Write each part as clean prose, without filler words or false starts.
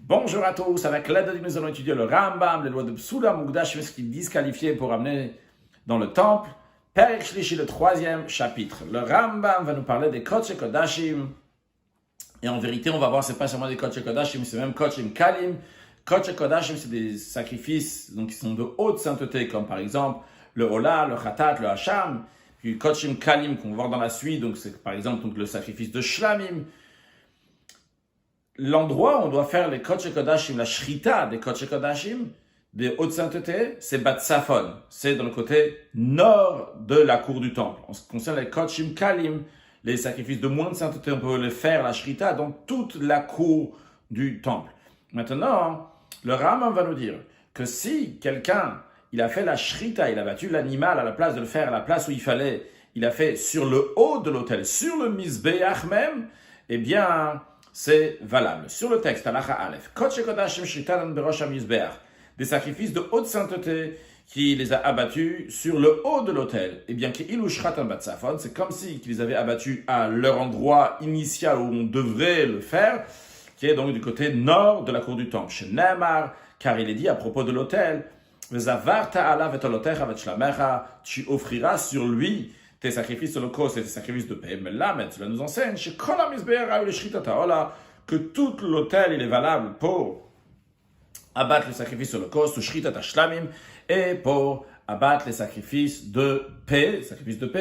Bonjour à tous, avec l'aide de Dieu, nous allons étudier le Rambam, les lois de Psula Mugdash, ce qui est disqualifié pour amener dans le temple. Perek Shlishi, le troisième chapitre. Le Rambam va nous parler des Kodesh Kodashim. Et en vérité, on va voir, c'est pas seulement des Kodesh Kodashim, c'est même Kodesh Kalim. Kodesh Kodashim, c'est des sacrifices donc, qui sont de haute sainteté, comme par exemple le Ola, le Khatat, le Hacham. Puis Kodesh Kalim, qu'on va voir dans la suite, donc c'est par exemple donc, le sacrifice de Shlamim. L'endroit où on doit faire les Kodesh Kodashim, la Shrita des Kodesh Kodashim, des hautes saintetés, c'est Bat Safon. C'est dans le côté nord de la cour du temple. En ce qui concerne les Kodshim Kalim, les sacrifices de moins de sainteté, on peut les faire, la Shrita, dans toute la cour du temple. Maintenant, le Rambam va nous dire que si quelqu'un, il a fait la Shrita, il a battu l'animal à la place de le faire à la place où il fallait, il a fait sur le haut de l'autel, sur le Mizbeach même, eh bien, c'est valable. Sur le texte, Halacha Aleph, Kodesh Kodashim Shrita Berosh HaMizbeach, des sacrifices de haute sainteté qui les a abattus sur le haut de l'autel. Eh bien, c'est comme si qu'ils les avaient abattus à leur endroit initial où on devrait le faire, qui est donc du côté nord de la cour du temple. Chez Neymar, car il est dit à propos de l'autel, tu offriras sur lui tes sacrifices holocaustes et tes sacrifices de paix. Mais là, cela nous enseigne que tout l'autel il est valable pour abattre le sacrifice holocauste ou shritat shlamim et pour abattre les sacrifices de paix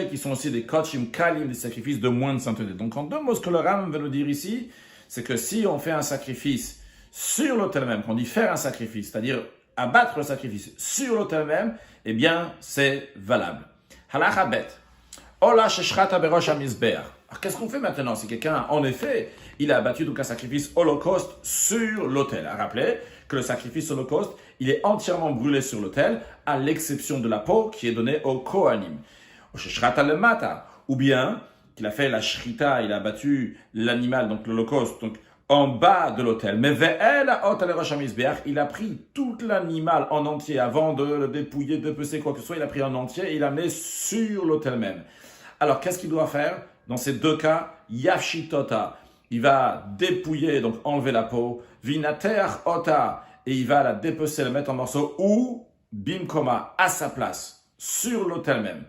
qui sont aussi des kodshim kalim, des sacrifices de moins de sainteté. Donc en deux mots, ce que le Rambam veut nous dire ici, c'est que si on fait un sacrifice sur l'autel même, qu'on dit faire un sacrifice, c'est-à-dire abattre le sacrifice sur l'autel même, eh bien c'est valable. Halacha bet. Ola sheshrata berosh hamizbeach. Alors qu'est-ce qu'on fait maintenant si quelqu'un, en effet, il a abattu donc un sacrifice holocauste sur l'autel? Rappelez que le sacrifice holocauste, il est entièrement brûlé sur l'autel, à l'exception de la peau qui est donnée au Kohanim. Ou bien qu'il a fait la shrita, il a abattu l'animal, donc l'holocauste, donc en bas de l'autel. Mais il a pris tout l'animal en entier avant de le dépouiller, de peser quoi que ce soit, il a pris en entier et il l'a mis sur l'autel même. Alors qu'est-ce qu'il doit faire? Dans ces deux cas, yafshitota, il va dépouiller, donc enlever la peau, vinater ota, et il va la dépecer, la mettre en morceaux, ou bimkoma, à sa place, sur l'autel même.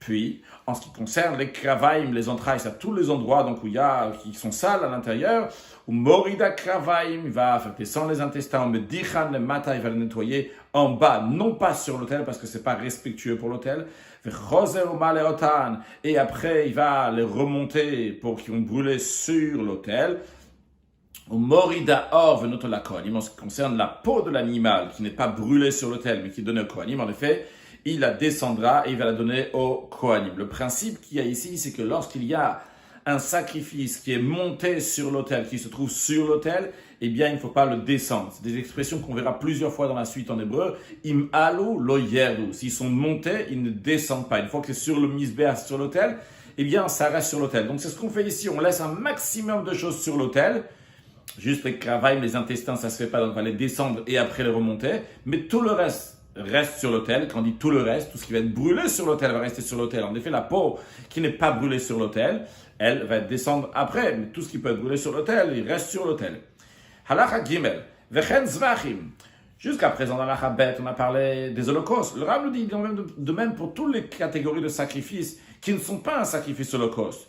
Puis, en ce qui concerne les kravaim, les entrailles, c'est à tous les endroits donc, où il y a, qui sont sales à l'intérieur, ou morida kravaim, il va faire descendre les intestins, mais dichan le mata, il va les nettoyer en bas, non pas sur l'autel, parce que c'est pas respectueux pour l'autel, et après il va les remonter pour qu'ils vont brûler sur l'autel. Morida or venot la kohanim, en ce qui concerne la peau de l'animal qui n'est pas brûlée sur l'autel mais qui est donnée au kohanim, en effet, il la descendra et il va la donner au kohanim. Le principe qu'il y a ici, c'est que lorsqu'il y a un sacrifice qui est monté sur l'autel, qui se trouve sur l'autel, eh bien, il ne faut pas le descendre. C'est des expressions qu'on verra plusieurs fois dans la suite en hébreu. Im alu lo yerdu. S'ils sont montés, ils ne descendent pas. Une fois que c'est sur le misbeach, sur l'autel, eh bien, ça reste sur l'autel. Donc, c'est ce qu'on fait ici. On laisse un maximum de choses sur l'autel. Juste les cravailles, les intestins, ça se fait pas. Donc, on va les descendre et après les remonter. Mais tout le reste sur l'autel. Quand on dit tout le reste, tout ce qui va être brûlé sur l'autel va rester sur l'autel. En effet, la peau qui n'est pas brûlée sur l'autel, elle va descendre après. Mais tout ce qui peut être brûlé sur l'autel, il reste sur l'autel. Halacha Gimel, Vechen Zvachim. Jusqu'à présent, dans la Bet, on a parlé des holocaustes. Le Rav nous dit de même pour toutes les catégories de sacrifices qui ne sont pas un sacrifice holocauste.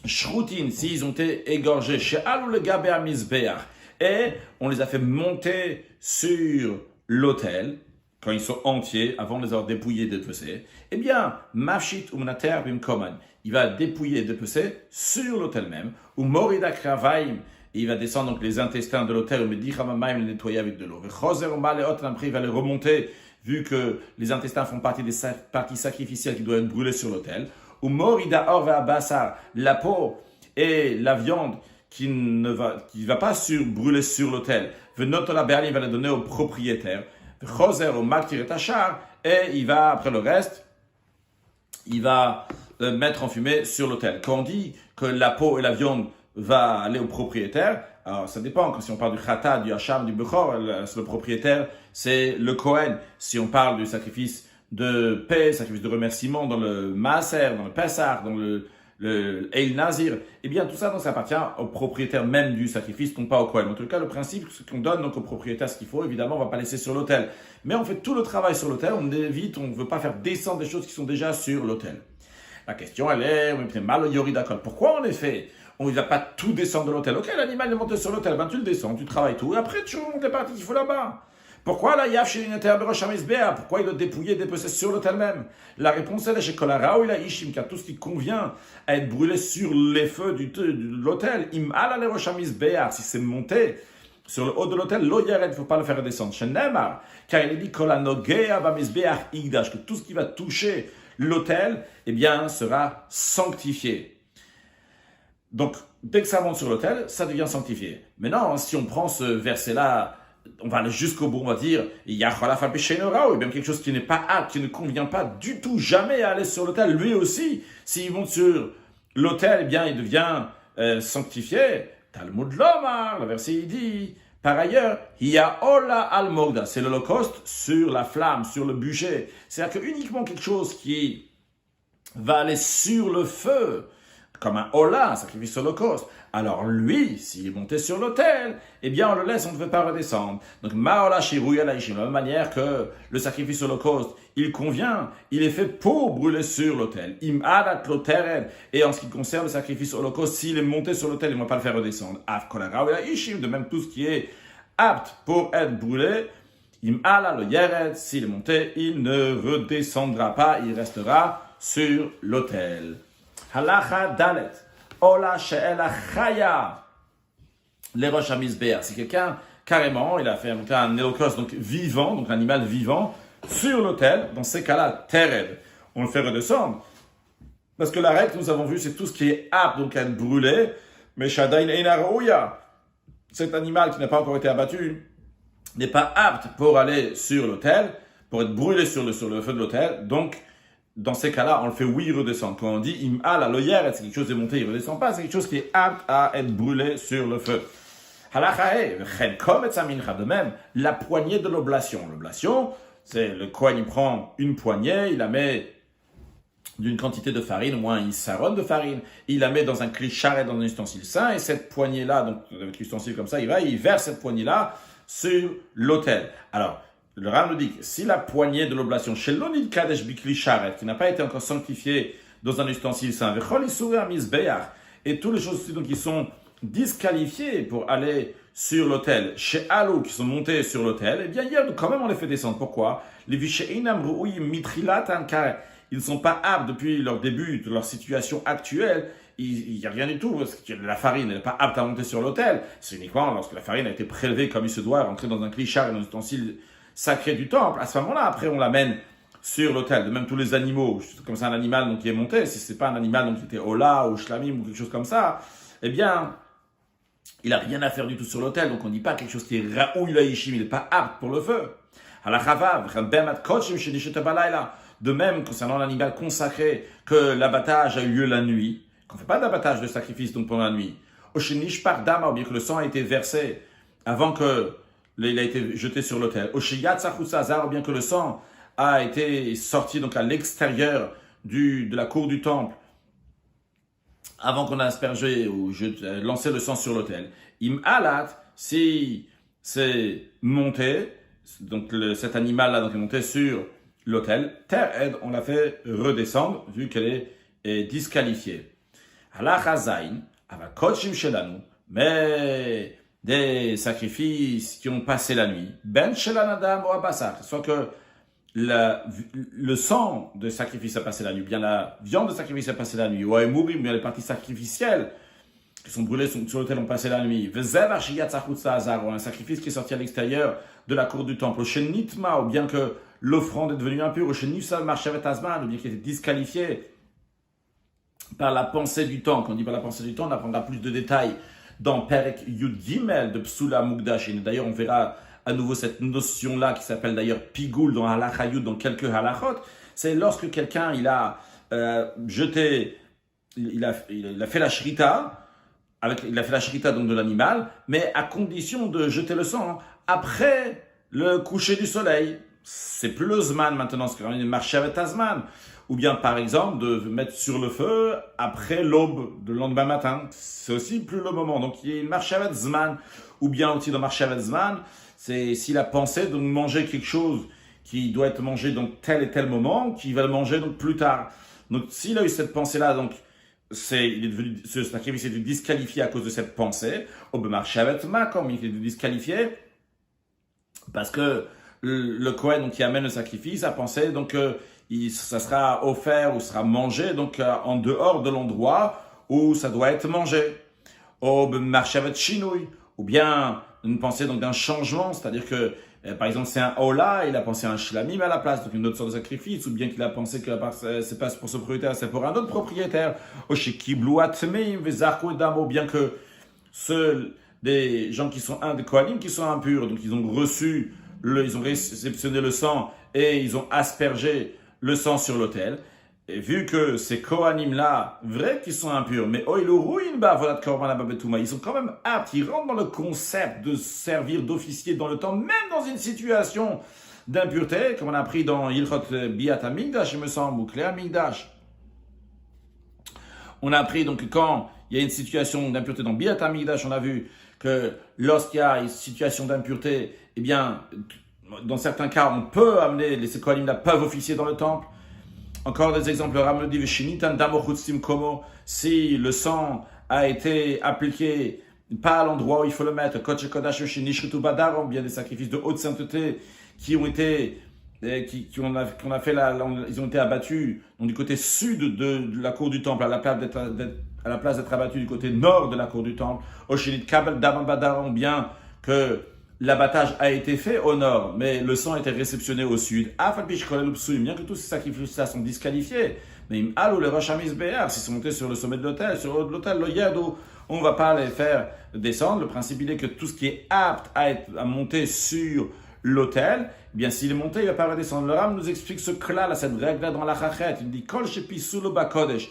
Shrutin, s'ils ont été égorgés, chez Alou le Gabé à Mizbeach, et on les a fait monter sur l'autel, quand ils sont entiers, avant de les avoir dépouillés et dépecés, eh bien, Mafshit Umnater Bimkoman, il va dépouiller et dépecer sur l'autel même, ou Morida Kravaim, et il va descendre donc les intestins de l'autel, mais Dichamamaim les nettoyer avec de l'eau. Après, il va les remonter, vu que les intestins font partie des parties sacrificielles qui doivent être brûlées sur l'autel. Ou Morida Or Bassar, la peau et la viande qui va pas brûler sur l'autel. Venotola Berli, il va la donner au propriétaire. Choser au Maktir et Tachar, et il va, après le reste, il va mettre en fumée sur l'autel. Quand on dit que la peau et la viande va aller au propriétaire, alors ça dépend, si on parle du Khatat, du Hacham, du Bechor, le propriétaire, c'est le Kohen. Si on parle du sacrifice de paix, sacrifice de remerciement dans le Maaser, dans le Pessah, dans El Nazir, eh bien tout ça donc ça appartient au propriétaire même du sacrifice, non pas au Kohen. En tout cas, le principe, c'est qu'on donne donc au propriétaire ce qu'il faut. Évidemment, on va pas laisser sur l'autel, mais on fait tout le travail sur l'autel. On évite, on ne veut pas faire descendre des choses qui sont déjà sur l'autel. La question, elle est, mal yori d'accord. Pourquoi en effet on ne va pas tout descendre de l'autel? Ok, l'animal est monté sur l'autel, ben tu le descends, tu travailles tout, et après tu montes les parties qu'il faut là-bas. Pourquoi la yaf chez l'inter beroshamisbea? Pourquoi il doit dépouiller, dépecer sur l'autel même? La réponse est chez Kolara ou il a ishim, car tout ce qui convient à être brûlé sur les feux de l'autel, im ala le roshamisbea, si c'est monté sur le haut de l'autel, lo yared, il ne faut pas le faire descendre. Chez Neymar, car il est dit kolanogea bamisbea igdash, que tout ce qui va toucher l'autel, eh bien, sera sanctifié. Donc, dès que ça monte sur l'autel, ça devient sanctifié. Maintenant, si on prend ce verset-là, on va aller jusqu'au bout, on va dire, il y a ou bien quelque chose qui n'est pas apte, qui ne convient pas du tout, jamais à aller sur l'autel. Lui aussi, s'il monte sur l'autel, eh bien, il devient sanctifié. Talmud Lomar, le verset, il dit, par ailleurs, il y a Ola al-Mogda, c'est l'holocauste sur la flamme, sur le bûcher. C'est-à-dire que uniquement quelque chose qui va aller sur le feu, comme un Ola, un sacrifice holocauste. Alors lui, s'il est monté sur l'autel, eh bien on le laisse, on ne veut pas redescendre. Donc Ma'ola Shirouya Laishim, de la même manière que le sacrifice holocauste, il convient, il est fait pour brûler sur l'autel. Im adat l'autel. Et en ce qui concerne le sacrifice holocauste, s'il est monté sur l'autel, il ne va pas le faire redescendre. Af Kolara Ishim, de même tout ce qui est apte pour être brûlé, Im ala le yered, s'il est monté, il ne redescendra pas, il restera sur l'autel. Halacha dalet. Ola she'ela chaya. Les roches amizbéa. Si quelqu'un, carrément, il a fait un holocauste, donc vivant, donc un animal vivant, sur l'autel, dans ces cas-là, tered, on le fait redescendre. Parce que la règle, nous avons vu, c'est tout ce qui est apte, donc à être brûlé, mais shadain eina rouya. Cet animal qui n'a pas encore été abattu n'est pas apte pour aller sur l'autel, pour être brûlé sur le feu de l'autel, donc, dans ces cas-là, on le fait oui redescendre. Quand on dit im ala loyer, c'est quelque chose de monté, il ne redescend pas, c'est quelque chose qui est apte à être brûlé sur le feu. De même, la poignée de l'oblation. L'oblation, c'est le Kohen, il prend une poignée, il la met d'une quantité de farine, au moins une saronne de farine, il la met dans un clicharret, dans un ustensile sain, et cette poignée-là, donc avec l'ustensile comme ça, il verse cette poignée-là sur l'autel. Alors, le Ram nous dit que si la poignée de l'oblation, chez l'onid kadesh bikli sharet, qui n'a pas été encore sanctifiée dans un ustensile saint, et toutes les choses donc, qui sont disqualifiées pour aller sur l'autel, chez Alou, qui sont montées sur l'autel, eh bien, hier, quand même, on les fait descendre. Pourquoi? Les vichéinam ru'uy mitrilatan kare. Ils ne sont pas aptes depuis leur début, de leur situation actuelle. Il n'y a rien du tout, parce que la farine n'est pas apte à monter sur l'autel. C'est uniquement lorsque la farine a été prélevée comme il se doit, rentrée dans un clichard et dans un ustensile sacré du temple. À ce moment-là, après, on l'amène sur l'autel. De même, tous les animaux, comme c'est un animal donc, qui est monté, si ce n'est pas un animal donc, qui était Ola ou Shlamim ou quelque chose comme ça, eh bien, il n'a rien à faire du tout sur l'autel. Donc, on ne dit pas quelque chose qui est Raoui Laishim, il n'est pas apte pour le feu. De même, concernant l'animal consacré, que l'abattage a eu lieu la nuit, qu'on ne fait pas d'abattage de sacrifice donc pendant la nuit, ou bien que le sang a été versé avant que il a été jeté sur l'autel, ou bien que le sang a été sorti donc à l'extérieur de la cour du temple, avant qu'on a aspergé ou lancé le sang sur l'autel. Im alat, si c'est monté, donc cet animal-là donc est monté sur l'autel, tered, on l'a fait redescendre, vu qu'elle est disqualifiée. Halacha zayin, avakochim shelanu, mais des sacrifices qui ont passé la nuit, ben shelanadam ou abasar, soit que le sang de sacrifice a passé la nuit, bien la viande de sacrifice a passé la nuit, ou mourim, bien les parties sacrificielles qui sont brûlées sur l'autel ont passé la nuit, ou un sacrifice qui est sorti à l'extérieur de la cour du temple, chez Nitma, ou bien que l'offrande est devenue impure, ou chez Nifsal Marchavet Azman, ou bien qui était disqualifié par la pensée du temps. Quand on dit par la pensée du temps, on apprendra plus de détails dans Perek Yud Gimel de Psula Mukdash. Et d'ailleurs, on verra à nouveau cette notion-là qui s'appelle d'ailleurs Pigoul dans Halakha Yud, dans quelques halachot. C'est lorsque quelqu'un, il a jeté, il a fait la shrita, il a fait la shrita donc de l'animal, mais à condition de jeter le sang après le coucher du soleil. C'est plus le Zman maintenant, c'est quand même une marche avec Tazman. ou bien par exemple de mettre sur le feu après l'aube de le lendemain matin. C'est aussi plus le moment. Donc il y a une marchavet zman, ou bien aussi dans marchavet zman, c'est s'il a pensé de manger quelque chose qui doit être mangé donc tel et tel moment, qu'il va le manger donc plus tard. Donc s'il a eu cette pensée-là, donc ce sacrifice est disqualifié à cause de cette pensée. Au marchavet ma, comme il est disqualifié, parce que le Kohen donc qui amène le sacrifice a pensé donc ça sera offert ou sera mangé donc en dehors de l'endroit où ça doit être mangé. Au marchavet shinui, ou bien une pensée donc d'un changement, c'est-à-dire que par exemple c'est un hola, il a pensé à un shlamim à la place, donc une autre sorte de sacrifice, ou bien qu'il a pensé que c'est pas pour ce propriétaire, c'est pour un autre propriétaire. Ou bien que des gens qui sont des kohanim qui sont impurs, donc ils ont reçu ils ont réceptionné le sang et ils ont aspergé le sang sur l'autel. Et vu que ces Kohanim-là, vrai qu'ils sont impurs, mais ils sont quand même aptes, ils rentrent dans le concept de servir d'officier dans le temps, même dans une situation d'impureté, comme on a appris dans Ilchot Biat Hamikdash, il me semble, ou Klei Hamikdash. On a appris donc que quand il y a une situation d'impureté dans Biat Hamikdash, on a vu que lorsqu'il y a une situation d'impureté, eh bien, dans certains cas, on peut amener, les Kohanim-là peuvent officier dans le temple. Encore des exemples, Ram dit si le sang a été appliqué pas à l'endroit où il faut le mettre, bien des sacrifices de haute sainteté qui ont été qu'on a fait ils ont été abattus donc, du côté sud de la cour du temple à la place d'être abattus du côté nord de la cour du temple, bien que l'abattage a été fait au nord, mais le sang a été réceptionné au sud. Bien que tous ces sacrifices-là sont disqualifiés, mais s'ils sont montés sur le sommet de l'autel, sur l'autel, on ne va pas les faire descendre. Le principe, il est que tout ce qui est apte à monter sur l'autel, eh bien, s'il est monté, il ne va pas redescendre. Le Ram nous explique ce là, cette règle-là dans la Chachet. Il dit, Kol shepi sulu bakodesh.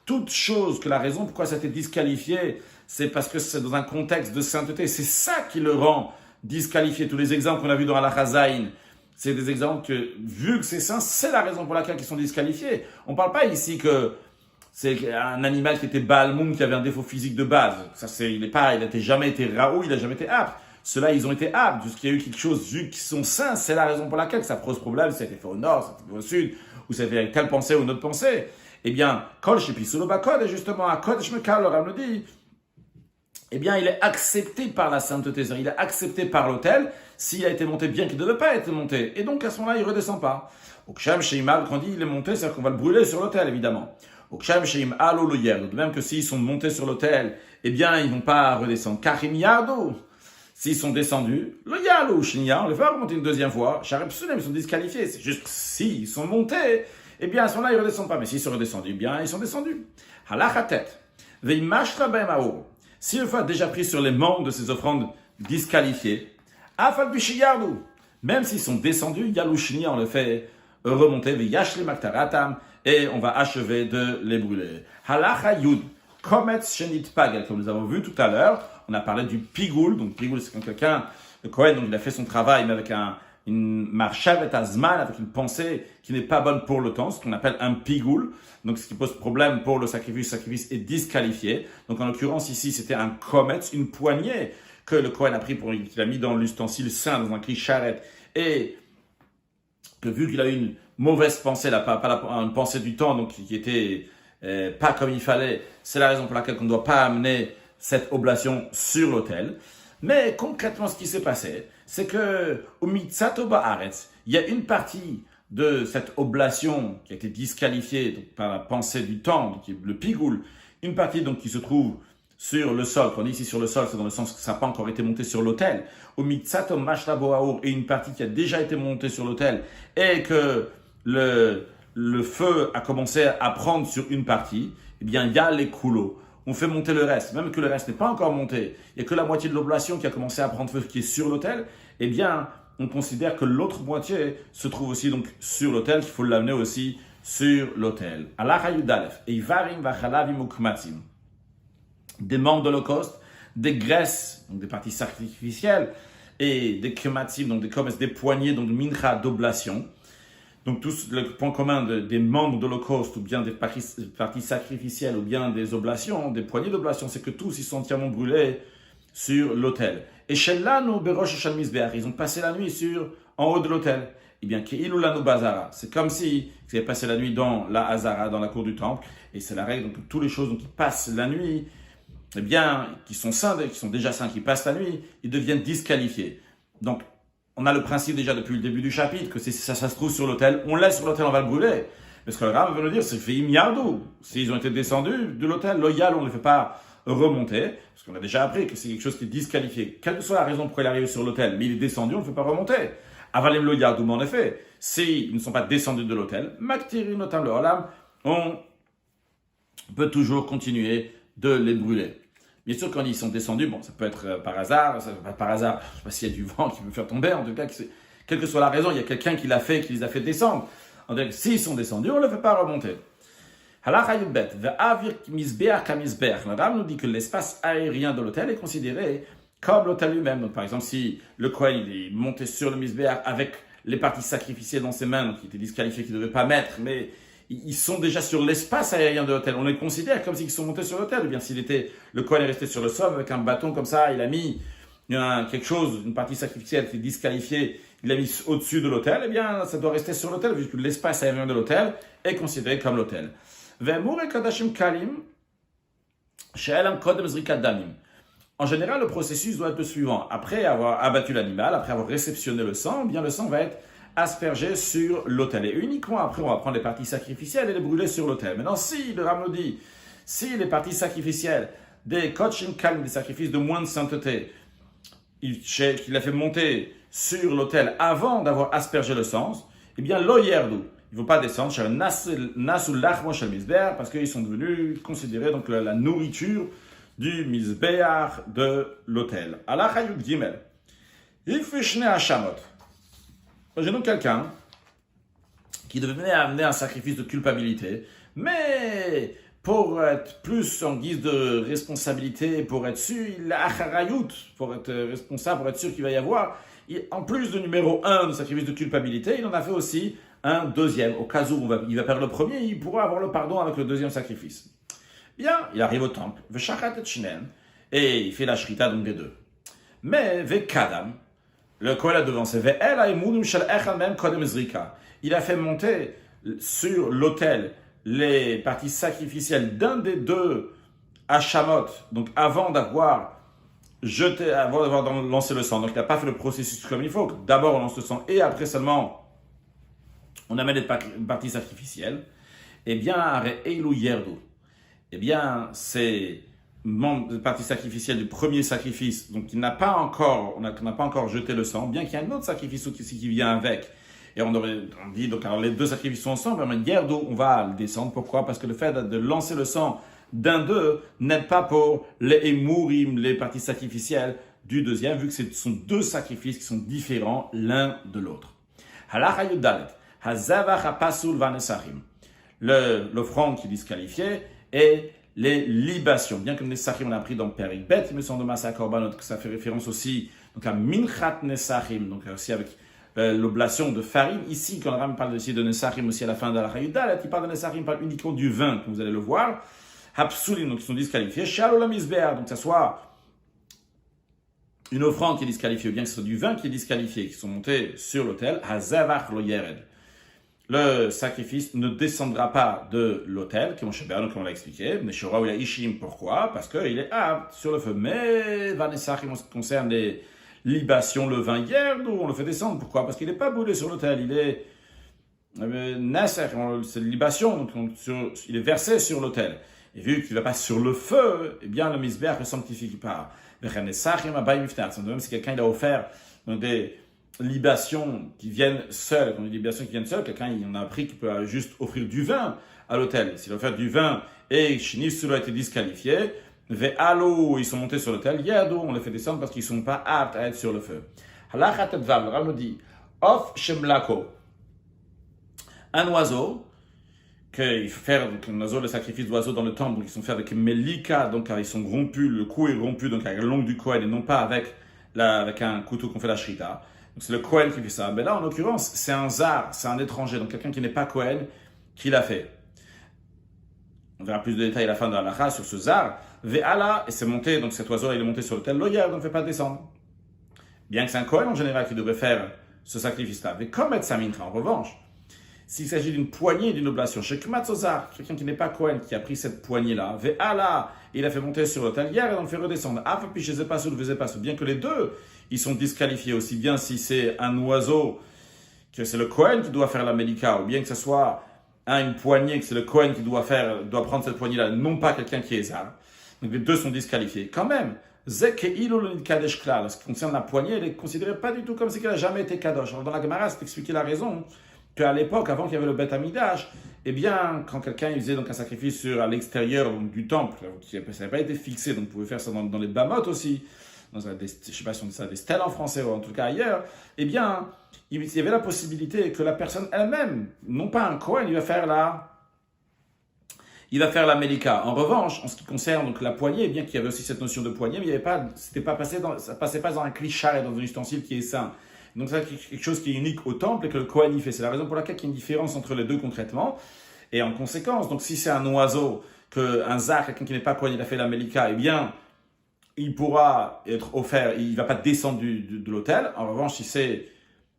Toute chose que la raison pourquoi ça a été disqualifié, c'est parce que c'est dans un contexte de sainteté. C'est ça qui le rend disqualifié. Tous les exemples qu'on a vus dans la Chazaïn, c'est des exemples que, vu que c'est saint, c'est la raison pour laquelle ils sont disqualifiés. On ne parle pas ici que c'est un animal qui était Baal Moum, qui avait un défaut physique de base. Ça, il n'a jamais été raoult, il n'a jamais été apte. Ceux-là, ils ont été aptes. Jusqu'il y a eu quelque chose, vu qu'ils sont saints, c'est la raison pour laquelle ça pose problème. Ça a été fait au nord, ça a été fait au sud, ou ça a été avec telle pensée ou une autre pensée. Eh bien, Kol shepi sulu bakodesh, justement, à Kodesh Mekal, le Ram nous dit, eh bien, il est accepté par la sainteté, il est accepté par l'autel s'il a été monté bien qu'il ne devait pas être monté. Et donc, à ce moment-là, il ne redescend pas. Au Kshem Sheimar, quand on dit il est monté, c'est-à-dire qu'on va le brûler sur l'autel, évidemment. Au Kshem Sheim Alo lo Yerd, de même que s'ils sont montés sur l'autel, eh bien, ils ne vont pas redescendre. Karim Yardo, s'ils sont descendus, le Yalo Shinya, on les va remonter une deuxième fois. Shareb Sunem, ils sont disqualifiés. C'est juste s'ils sont montés, eh bien, à ce moment-là, ils ne redescendent pas. Mais s'ils sont redescendus, eh bien, ils sont descendus. Halachatet, Veimashra Ben Maor. Si le feu a déjà pris sur les membres de ces offrandes disqualifiées, Afal Bishiyardu, même s'ils sont descendus, Yalouchini, on le fait remonter, Veyashli Maktaratam, et on va achever de les brûler. Halacha Yud, Kometz Shenit Pagel, comme nous avons vu tout à l'heure, on a parlé du pigoul. Donc, pigoul, c'est quand quelqu'un, le Kohen, donc il a fait son travail, mais avec une marchavet azman, avec une pensée qui n'est pas bonne pour le temps, ce qu'on appelle un pigoul. Donc, ce qui pose problème pour le sacrifice est disqualifié. Donc, en l'occurrence, ici, c'était un kometz, une poignée que le Kohen a pris qu'il a mis dans l'ustensile saint, dans un cri charrette. Et que vu qu'il a eu une mauvaise pensée, une pensée du temps, donc qui était pas comme il fallait, c'est la raison pour laquelle on ne doit pas amener cette oblation sur l'autel. Mais concrètement, ce qui s'est passé, c'est que au Mitzato Ba'aretz, il y a une partie de cette oblation qui a été disqualifiée donc, par la pensée du temps, donc, le pigoul, une partie donc qui se trouve sur le sol. Quand on dit ici sur le sol, c'est dans le sens que ça n'a pas encore été monté sur l'autel. Au Mitzato Mashlaboaour, et une partie qui a déjà été montée sur l'autel, et que le feu a commencé à prendre sur une partie, eh bien, il y a les coulots. On fait monter le reste, même que le reste n'est pas encore monté, il n'y a que la moitié de l'oblation qui a commencé à prendre feu, qui est sur l'autel, eh bien, on considère que l'autre moitié se trouve aussi donc sur l'autel, qu'il faut l'amener aussi sur l'autel. Allah Hayudalef, Eivarim Vachalavim Ukmatim. Des membres de l'Holocauste, des graisses, donc des parties sacrificielles, et des kematim, donc des poignées, donc de mincha, d'oblation. Donc, tous le point commun des membres de l'Holocauste, ou bien des parties sacrificielles, ou bien des oblations, des poignées d'oblations, c'est que tous, ils sont entièrement brûlés sur l'autel. Et chez l'Anu, Berosh Shal Mizbeach, ils ont passé la nuit en haut de l'autel. Eh bien, Keilu Lanu Bazara, c'est comme si ils avaient passé la nuit dans la Hazara, dans la cour du temple, et c'est la règle, donc toutes les choses qui passent la nuit, eh bien, qui sont saints, qui sont déjà saints, qui passent la nuit, ils deviennent disqualifiés. Donc, on a le principe déjà depuis le début du chapitre que si ça se trouve sur l'autel, on laisse sur l'autel, on va le brûler. Mais ce que le Rav veut nous dire, c'est fait Yardou. S'ils ont été descendus de l'autel, loyal, on ne les fait pas remonter, parce qu'on a déjà appris que c'est quelque chose qui est disqualifié. Quelle que soit la raison pourquoi il est arrivé sur l'autel, mais il est descendu, on ne le fait pas remonter. Avalem lo Yardou, mais en effet, s'ils ne sont pas descendus de l'autel, Maktiri notam le Olam, on peut toujours continuer de les brûler. Bien sûr, quand ils sont descendus, bon, ça peut être par hasard, ça peut pas par hasard, je ne sais pas s'il y a du vent qui peut faire tomber, en tout cas, quelle que soit la raison, il y a quelqu'un qui les a fait descendre. En tout cas, s'ils sont descendus, on ne les fait pas remonter. Le Ram nous dit que l'espace aérien de l'autel est considéré comme l'autel lui-même. Donc, par exemple, si le Kohen est monté sur le Mizbeach avec les parties sacrificielles dans ses mains, donc qui étaient disqualifiées, qu'il ne devait pas mettre, mais ils sont déjà sur l'espace aérien de l'autel. On les considère comme s'ils sont montés sur l'autel. Ou bien le Kohen est resté sur le sol avec un bâton comme ça, il a mis quelque chose, une partie sacrificielle qui est disqualifiée, il l'a mis au-dessus de l'autel, eh bien, ça doit rester sur l'autel, vu que l'espace aérien de l'autel est considéré comme l'autel. En général, le processus doit être le suivant. Après avoir abattu l'animal, après avoir réceptionné le sang, eh bien, le sang va être aspergé sur l'autel. Et uniquement après, on va prendre les parties sacrificielles et les brûler sur l'autel. Maintenant, si le Ram nous dit, si les parties sacrificielles des Kochim Kalim, des sacrifices de moins de sainteté, qu'il a fait monter sur l'autel avant d'avoir aspergé le sang, eh bien, lo yerdu, il ne faut pas descendre chez nasul lachmo shel mizbeach, parce qu'ils sont devenus considérés donc la nourriture du mizbeach de l'autel. Allah Hayuk Gimel. Ifishne Hashamot. J'ai donc quelqu'un qui devait amener un sacrifice de culpabilité, mais pour être plus en guise de responsabilité, pour être sûr, il a acharayut, pour être responsable, pour être sûr qu'il va y avoir, en plus de numéro 1 de sacrifice de culpabilité, il en a fait aussi un deuxième. Au cas où il va perdre le premier, il pourra avoir le pardon avec le deuxième sacrifice. Bien, il arrive au temple, et il fait la shrita donc des deux. Mais, Vekadam, le Kohen a devancé, il a fait monter sur l'autel les parties sacrificielles d'un des deux Hashamot, donc avant d'avoir lancé le sang. Donc il n'a pas fait le processus comme il faut. D'abord on lance le sang et après seulement on amène les parties sacrificielles. Eh bien, Eilu Yerdu. Eh bien, c'est les parties sacrificielles du premier sacrifice, donc on n'a pas encore jeté le sang, bien qu'il y ait un autre sacrifice aussi qui vient avec. Et on dit, donc alors les deux sacrifices sont ensemble, mais Yerdu, on va le descendre. Pourquoi? Parce que le fait de lancer le sang d'un d'eux n'aide pas pour les Emurim, les parties sacrificielles du deuxième, vu que ce sont deux sacrifices qui sont différents l'un de l'autre. L'offrande qui est disqualifiée est les libations. Bien que Nesachim, on a appris dans Perik Bet, il me semble de Massa Korbanot, que ça fait référence aussi donc à Minchat Nesachim, donc aussi avec l'oblation de farine. Ici, quand le Ram parle aussi de Nesachim aussi à la fin de la Hayuda, il parle de Nesachim, il parle uniquement du vin, comme vous allez le voir. Hapsulim, donc ils sont disqualifiés. Shalom Isber, donc ça soit une offrande qui est disqualifiée, ou bien que ce soit du vin qui est disqualifié, qui sont montés sur l'autel. Hazavach lo yered. Le sacrifice ne descendra pas de l'autel, comme on l'a expliqué. Neshora ou la Ishim, pourquoi? Parce qu'il est apte sur le feu. Mais Vanesachim, en ce qui concerne les libations, le vin hier, nous on le fait descendre. Pourquoi? Parce qu'il n'est pas brûlé sur l'autel. Il est Nasser, c'est libation, donc il est versé sur l'autel. Et vu qu'il ne va pas sur le feu, eh bien le misbéach ne le sanctifie pas. Même si quelqu'un il a offert des libations qui viennent seules, quand on dit libations qui viennent seules, quelqu'un il en a appris qu'il peut juste offrir du vin à l'autel. S'il a offert du vin et Shinifsulu a été disqualifié, Ve'alo, ils sont montés sur l'autel, Yado, on les fait descendre parce qu'ils ne sont pas aptes à être sur le feu. Halachat Advav, le Rav nous dit, Of Shemlako, un oiseau, qu'il faut faire donc, un oiseau, le sacrifice d'oiseau dans le temple, donc ils sont faits avec Melika, donc ils sont rompus, le cou est rompu, donc avec la langue du Kohen et non pas avec un couteau qu'on fait la shrita. c'est le Kohen qui fait ça. Mais là, en l'occurrence, c'est un zar, c'est un étranger, donc quelqu'un qui n'est pas Kohen, qui l'a fait. On verra plus de détails à la fin de la halakha sur ce zar. Ve'ala, et c'est monté, donc cet oiseau il est monté sur l'autel, loyer, donc ne fait pas descendre. Bien que c'est un Kohen en général qui devrait faire ce sacrifice-là. Mais comme être Samincha, en revanche, s'il s'agit d'une poignée d'une oblation, chez Kmatzozar, quelqu'un qui n'est pas Kohen, qui a pris cette poignée-là, Ve'ala, il a fait monter sur l'autel hier et on le fait redescendre. Afapi chez Zepasoul, Vezepasoul, bien que les deux, ils sont disqualifiés, aussi bien si c'est un oiseau, que c'est le Kohen qui doit faire la Melika, ou bien que ce soit une poignée, que c'est le Kohen qui doit prendre cette poignée-là, non pas quelqu'un qui est Zar. Donc les deux sont disqualifiés. Quand même, Zek et Ilul Kadesh Klal, ce qui concerne la poignée, elle est considérée pas du tout comme si elle n'a jamais été Kadosh. Alors dans la Gemara, c'est expliqué la raison qu'à l'époque, avant qu'il y avait le Bet Amidash, eh bien, quand quelqu'un faisait donc un sacrifice à l'extérieur du temple, ça n'avait pas été fixé, donc vous pouvez faire ça dans les Bamot aussi, je ne sais pas si on dit ça, des stèles en français ou en tout cas ailleurs, eh bien, il y avait la possibilité que la personne elle-même, non pas un Kohen, il va faire la Melika. En revanche, en ce qui concerne donc la poignée, bien qu'il y avait aussi cette notion de poignée, mais il y avait pas, ça passait pas dans un clichard et dans un ustensile qui est saint. Donc c'est quelque chose qui est unique au temple et que le Kohen y fait. C'est la raison pour laquelle il y a une différence entre les deux concrètement. Et en conséquence, donc si c'est un oiseau, un zar, quelqu'un qui n'est pas Kohen, il a fait la Melika, eh bien, il pourra être offert, il ne va pas descendre de l'autel. En revanche, si c'est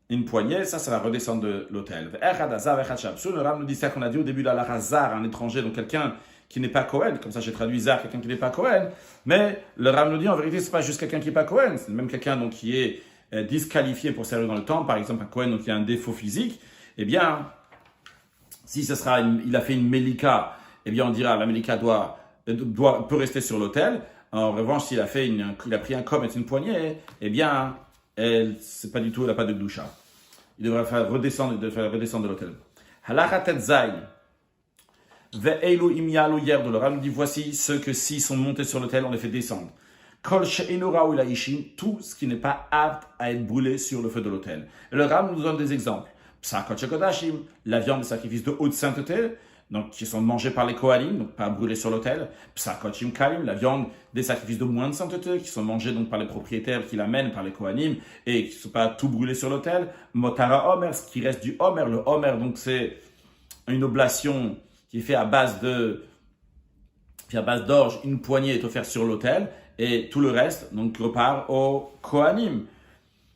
une poignée, ça va redescendre de l'autel. Le Ram nous dit ça qu'on a dit au début de la Hazar, un étranger, donc quelqu'un qui n'est pas Kohen, comme ça j'ai traduit Zar, quelqu'un qui n'est pas Kohen, mais le Ram nous dit en vérité, c'est pas juste quelqu'un qui n'est pas Kohen, c'est même quelqu'un donc, qui est disqualifié pour servir dans le temple, par exemple un Kohen donc, qui a un défaut physique, eh bien, si il a fait une Melika, eh bien on dira la Melika peut rester sur l'autel. En revanche, s'il a pris un com et une poignée, eh bien, c'est pas du tout, elle n'a pas de doucha. Il devrait faire redescendre de l'autel. Halakha tetzai. Ve'elu im yalu yerdu. Le Ram dit voici ceux que s'ils sont montés sur l'autel, on les fait descendre. Kol she'enu ra'u la'ishim, tout ce qui n'est pas apte à être brûlé sur le feu de l'autel. Et le Ram nous donne des exemples. Psakot shekodashim, la viande de sacrifice de haute sainteté, donc qui sont mangés par les Kohanim, donc pas brûlés sur l'autel. Psakochim kalim, la viande des sacrifices de moins de sainteté, qui sont mangés donc par les propriétaires qui l'amènent par les Kohanim, et qui ne sont pas tout brûlés sur l'autel. Motara omer, ce qui reste du omer. Le omer, donc c'est une oblation qui est faite à base d'orge, une poignée est offerte sur l'autel, et tout le reste, donc repart aux Kohanim.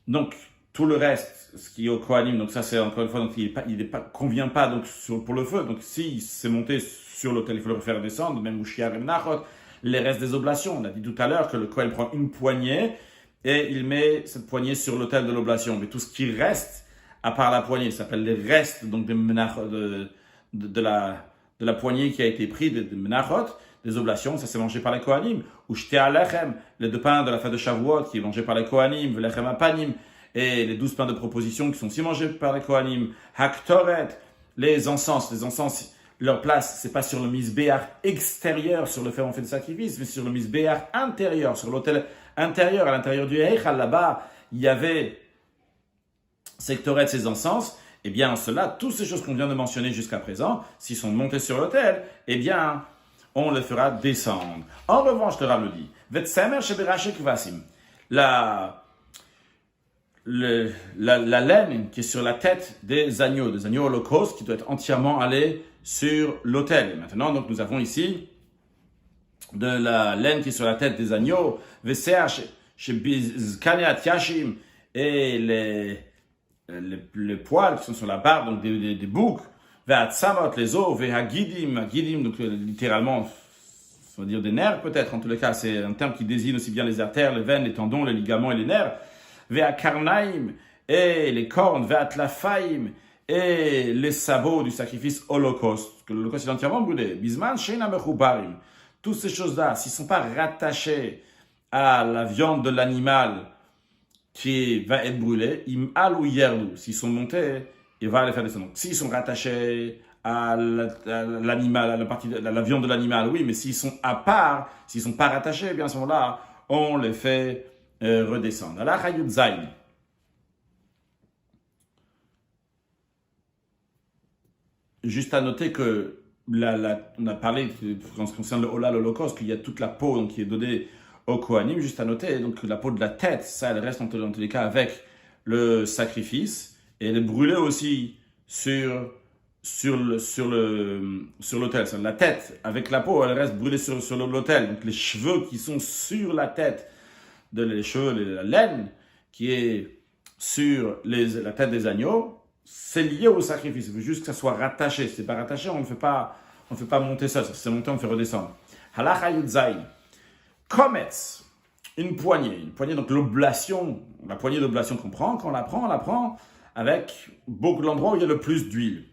Donc, tout le reste, ce qui est au Kohanim, donc ça c'est encore une fois, donc convient pas donc pour le feu. Donc si c'est monté sur l'autel, il faut le faire descendre, même Mouchiar et Menachot, les restes des oblations. On a dit tout à l'heure que le Kohen prend une poignée et il met cette poignée sur l'autel de l'oblation. Mais tout ce qui reste, à part la poignée, ça s'appelle les restes donc des Menachot, de la poignée qui a été prise, des Menachot, des oblations, ça c'est mangé par les Kohanim. Ou Shte Alechem, les 2 pains de la fête de Shavuot qui est mangé par les Kohanim, Velechem Apanim, et les 12 pains de proposition qui sont aussi mangés par les Kohanim. Haktoret, les encens, leur place, c'est pas sur le misbéach extérieur, sur le fer on fait de sacrifice, mais sur le misbéach intérieur, sur l'autel intérieur, à l'intérieur du Heichal, là-bas, il y avait ces Ktoret, ces encens. Eh bien, cela, toutes ces choses qu'on vient de mentionner jusqu'à présent, s'ils sont montés sur l'autel, eh bien, on les fera descendre. En revanche, le Rav le dit, Vetsemer sheberache kvasim, la laine qui est sur la tête des agneaux holocaustes, qui doit être entièrement allée sur l'autel. Maintenant, donc, nous avons ici de la laine qui est sur la tête des agneaux, et les poils qui sont sur la barbe, donc des boucs, les os, donc littéralement, on va dire des nerfs peut-être, en tous les cas, c'est un terme qui désigne aussi bien les artères, les veines, les tendons, les ligaments et les nerfs. Karnaim, et les cornes, Tlafaim, et les sabots du sacrifice holocauste, que l'holocauste est entièrement brûlé. Bisman, Sheina Mechubarim. Toutes ces choses-là, s'ils ne sont pas rattachés à la viande de l'animal qui va être brûlée, im alou yerdu, s'ils sont montés, il va les faire descendre. Donc, s'ils sont rattachés à l'animal, à la viande de l'animal, oui, mais s'ils sont à part, s'ils ne sont pas rattachés, eh bien à ce moment-là, on les fait redescendre. Alors, Hayud Zayn. Juste à noter que on a parlé, en ce qui concerne le Ola, l'Holocauste, qu'il y a toute la peau donc, qui est donnée au Kohanim. Juste à noter, donc la peau de la tête, ça, elle reste en tous les cas avec le sacrifice et les brûler aussi sur l'autel. La tête, avec la peau, elle reste brûlée sur l'autel. Donc les cheveux qui sont sur la tête, les cheveux, la laine qui est sur la tête des agneaux, c'est lié au sacrifice. Il faut juste que ça soit rattaché. Si c'est pas rattaché, on ne fait pas monter ça. Si c'est monté, on fait redescendre. Halacha Yudzaï. Kometz. Une poignée, donc l'oblation, la poignée d'oblation qu'on prend, quand on la prend avec beaucoup l'endroit où il y a le plus d'huile.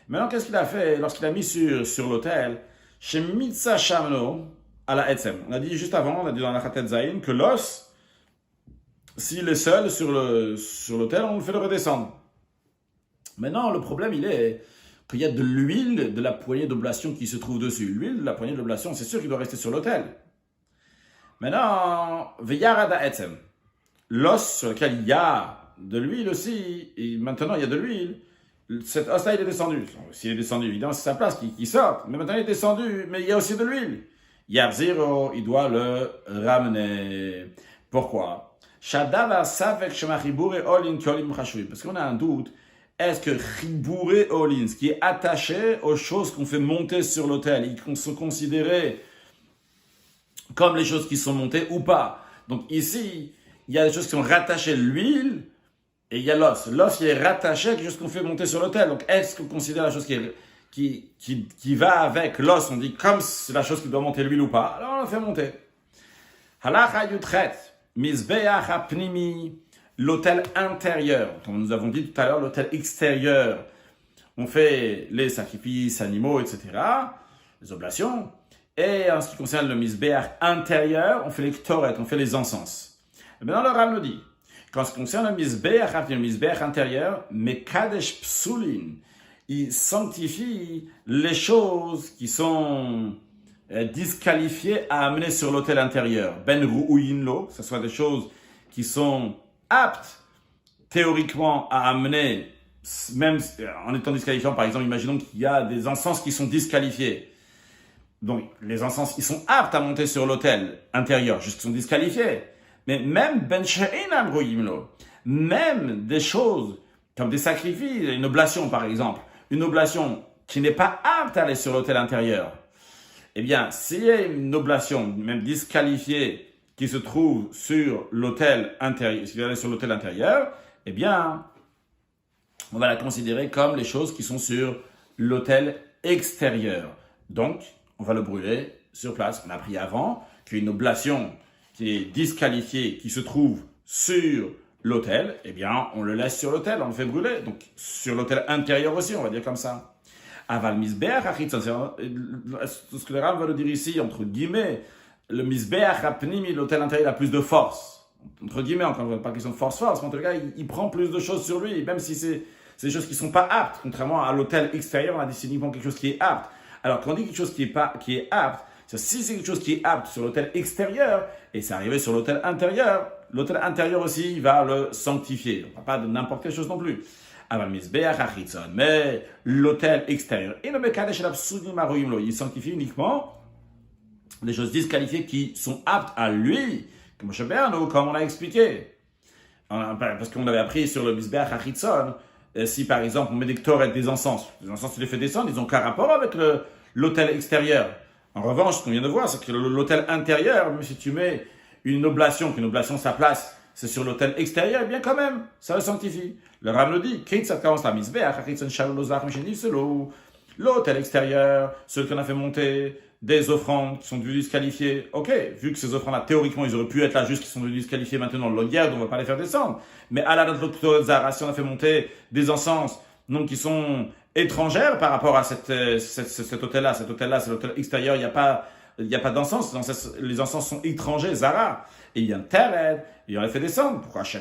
Maintenant, qu'est-ce qu'il a fait lorsqu'il a mis sur l'autel? Chez Mitza Shamno, à la Etzem. On a dit juste avant, on a dit dans la Khatet Zayin, que l'os, s'il est seul sur l'autel, on le fait le redescendre. Maintenant, le problème, il est qu'il y a de l'huile de la poignée d'oblation qui se trouve dessus. L'huile de la poignée d'oblation, c'est sûr qu'il doit rester sur l'autel. Maintenant, Veyarada Etzem, l'os sur lequel il y a de l'huile aussi, et maintenant il y a de l'huile, cet os-là il est descendu. S'il est descendu, évidemment c'est sa place qui sort, mais maintenant il est descendu, mais il y a aussi de l'huile. Yabziro, il doit le ramener. Pourquoi? Parce qu'on a un doute. Est-ce que Chibouré Olin, ce qui est attaché aux choses qu'on fait monter sur l'autel, ils sont considérés comme les choses qui sont montées ou pas. Donc ici, il y a des choses qui sont rattachées à l'huile et il y a l'os. L'os il est rattaché à quelque chose qu'on fait monter sur l'autel. Donc est-ce qu'on considère la chose qui va avec l'os, on dit comme c'est la chose qui doit monter l'huile ou pas, alors on la fait monter. Halacha Yutret, Mizbeach Apnimi, l'autel intérieur. Comme nous avons dit tout à l'heure, l'autel extérieur. On fait les sacrifices animaux, etc., les oblations. Et en ce qui concerne le misbéach intérieur, on fait les ktoret, on fait les encens. Et maintenant, le Rav nous dit, qu'en ce qui concerne le misbéach intérieur, Mekadesh Psulin, il sanctifie les choses qui sont disqualifiées à amener sur l'autel intérieur. Ben Ru'uyinlo, que ce soit des choses qui sont aptes théoriquement à amener, même en étant disqualifiants, par exemple, imaginons qu'il y a des encens qui sont disqualifiés. Donc, les encens, ils sont aptes à monter sur l'autel intérieur, juste qu'ils sont disqualifiés. Mais même même des choses comme des sacrifices, une oblation par exemple, une oblation qui n'est pas apte à aller sur l'autel intérieur, eh bien, s'il y a une oblation, même disqualifiée, qui se trouve sur l'autel intérieur, eh bien, on va la considérer comme les choses qui sont sur l'autel extérieur. Donc, on va le brûler sur place. On a appris avant qu'une oblation qui est disqualifiée, qui se trouve sur l'autel, eh bien, on le laisse sur l'autel, on le fait brûler. Donc, sur l'autel intérieur aussi, on va dire comme ça. Aval misbeach achitzon, c'est ce que le Rav va le dire ici, entre guillemets, le misbeach apnimi, l'autel intérieur a plus de force. Entre guillemets, encore pas question de force, mais en tout cas, il prend plus de choses sur lui, même si c'est des choses qui ne sont pas aptes, contrairement à l'autel extérieur, on a dit c'est uniquement quelque chose qui est apte. Alors, quand on dit quelque chose qui est apte, si c'est quelque chose qui est apte sur l'autel extérieur, et c'est arrivé sur l'autel intérieur aussi, il va le sanctifier. On ne parle pas de n'importe quelle chose non plus. Mais l'autel extérieur, il sanctifie uniquement les choses disqualifiées qui sont aptes à lui, comme on l'a expliqué. Parce qu'on avait appris sur le Mizbeach Achitzon, si par exemple on met des ktoret, des encens, tu les fais descendre, ils n'ont qu'un rapport avec l'autel extérieur. En revanche, ce qu'on vient de voir, c'est que l'autel intérieur, même si tu mets une oblation, sa place, c'est sur l'autel extérieur, eh bien quand même, ça le sanctifie. Le Rav nous dit, l'autel extérieur, ceux qu'on a fait monter, des offrandes qui sont devenues disqualifiées. Ok, vu que ces offrandes-là, théoriquement, ils auraient pu être là juste qu'ils sont devenus disqualifiés maintenant, le guerre, on ne va pas les faire descendre. Mais à la notre Zara, si on a fait monter des encens, donc qui sont étrangères par rapport à cet hôtel-là. Cet hôtel-là, c'est l'hôtel extérieur, il n'y a pas d'encens. Les encens sont étrangers, Zara. Et il y a un terre, et on les fait descendre. Pourquoi? Parce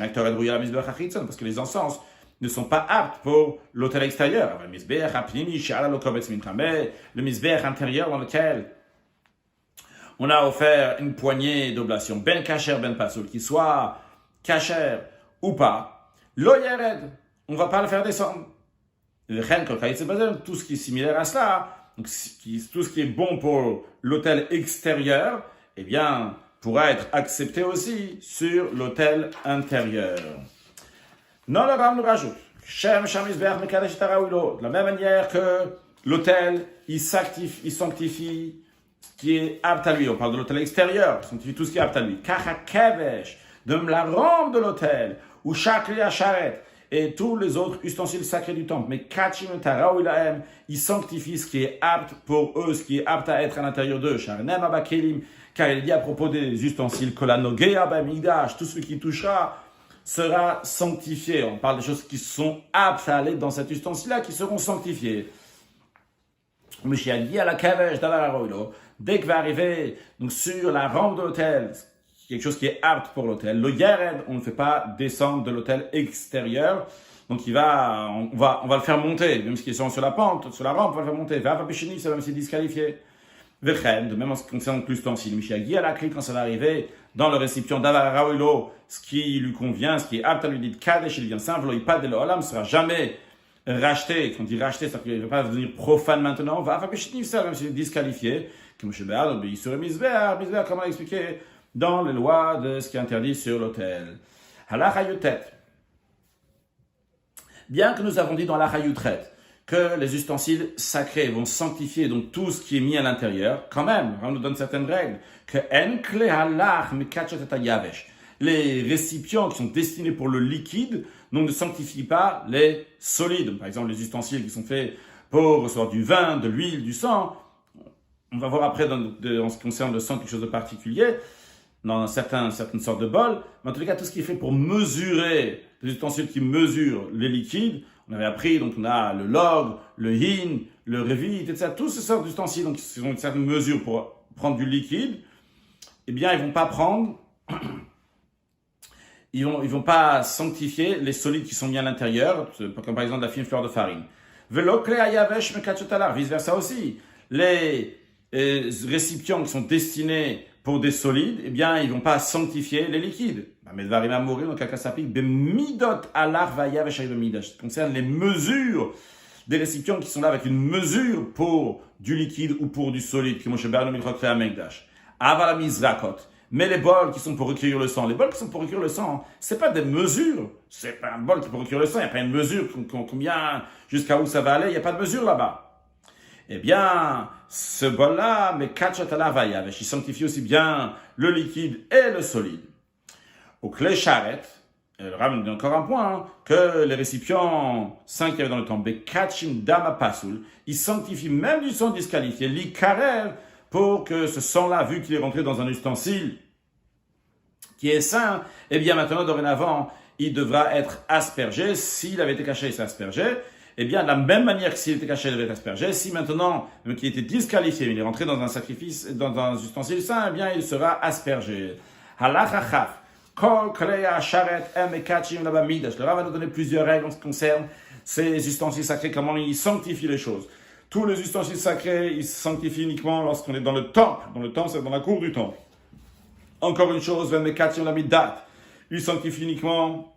que les encens ne sont pas aptes pour l'hôtel extérieur. Le misbéach intérieur dans lequel on a offert une poignée d'oblation, ben kacher, ben pasoul, qui soit kacher ou pas, lo yered, on ne va pas le faire descendre. Tout ce qui est similaire à cela, donc tout ce qui est bon pour l'hôtel extérieur, eh bien, pourra être accepté aussi sur l'hôtel intérieur. Non, le Ram nous rajoute. Shem Shamizbeach Mekadesh Taraouilo. De la même manière que l'autel, il sanctifie ce qui est apte à lui. On parle de l'autel extérieur, il sanctifie tout ce qui est apte à lui. Kacha Kevesh, de la rampe de l'autel, ou Shakli Asharet, et tous les autres ustensiles sacrés du temple. Mais Kachim Taraouilahem, il sanctifie ce qui est apte pour eux, ce qui est apte à être à l'intérieur d'eux. Sharnem Abakelim, car il dit à propos des ustensiles, que la Nogea Bamigdash, tout ce qui touchera, sera sanctifié. On parle des choses qui sont aptes à aller dans cet ustensile-là, qui seront sanctifiées. Mashiach dit à la Kavesh d'Avararoilo, dès qu'il va arriver donc, sur la rampe de l'autel, quelque chose qui est apte pour l'autel, le Yered, on ne fait pas descendre de l'autel extérieur, donc on va le faire monter, même s'ils sont sur la pente, sur la rampe, on va le faire monter. Va Pishini, ça va même se disqualifier. Vechem, de même en ce qui concerne l'ustensile, Mashiach dit à la clé quand ça va arriver dans le récipient d'Avararoilo, ce qui lui convient, ce qui est apte à lui dire Kadesh, il vient saint, v'lo ipad de l'olam, ne sera jamais racheté. Quand on dit racheté, c'est-à-dire qu'il ne va pas devenir profane maintenant. Va faire péché ça, même s'il est disqualifié. Comme je il serait misbéar, comment l'expliquer dans les lois de ce qui est interdit sur l'autel. Halakha Yutet. Bien que nous avons dit dans Halakha Yutret que les ustensiles sacrés vont sanctifier donc tout ce qui est mis à l'intérieur, quand même, on nous donne certaines règles. Que en kle halach mikachet et yavesh. Les récipients qui sont destinés pour le liquide donc ne sanctifient pas les solides. Par exemple, les ustensiles qui sont faits pour recevoir du vin, de l'huile, du sang. On va voir après en ce qui concerne le sang quelque chose de particulier, dans certaines sortes de bols. Mais en tous les cas, tout ce qui est fait pour mesurer, les ustensiles qui mesurent les liquides, on avait appris, donc on a le log, le hin, le revit, etc. Tous ces sortes d'ustensiles donc, qui ont une certaine mesure pour prendre du liquide, eh bien, ils vont pas prendre... Ils vont pas sanctifier les solides qui sont mis à l'intérieur, comme par exemple la fine fleur de farine. Vice versa aussi. Les récipients qui sont destinés pour des solides, eh bien, ils vont pas sanctifier les liquides. Mais va arriver à mourir, donc à s'applique bemidot alar vayavesh bemidash. Ça concerne les mesures des récipients qui sont là avec une mesure pour du liquide ou pour du solide, qui Moshe Berno Milchot fait à Megdash. Avala mizrakot. Mais les bols qui sont pour recueillir le sang, les bols qui sont pour recueillir le sang, c'est pas des mesures. C'est pas un bol qui pour recueillir le sang, il n'y a pas une mesure, combien, jusqu'à où ça va aller, il n'y a pas de mesure là-bas. Eh bien, ce bol-là, mais kachatala vayavesh, il sanctifie aussi bien le liquide et le solide. Au clé charrette, le Rav dit encore un point, que les récipients saints qu'il y avait dans le temple, bekachim dama pasul, ils sanctifient même du sang disqualifié, l'ikarev, pour que ce sang-là, vu qu'il est rentré dans un ustensile qui est sain, eh bien maintenant, dorénavant, il devra être aspergé. S'il avait été caché, il s'est aspergé. Eh bien, de la même manière que s'il était caché, il devait être aspergé. Si maintenant, qu'il était disqualifié, il est rentré dans un sacrifice, dans un ustensile sain, eh bien, il sera aspergé. Halachachaf. Kol kreya sharet emekachim labamidash. Le Rav va nous donner plusieurs règles en ce qui concerne ces ustensiles sacrés, comment il sanctifie les choses. Tous les ustensiles sacrés, ils se sanctifient uniquement lorsqu'on est dans le temple. Dans le temple, c'est dans la cour du temple. Encore une chose, ils sanctifient uniquement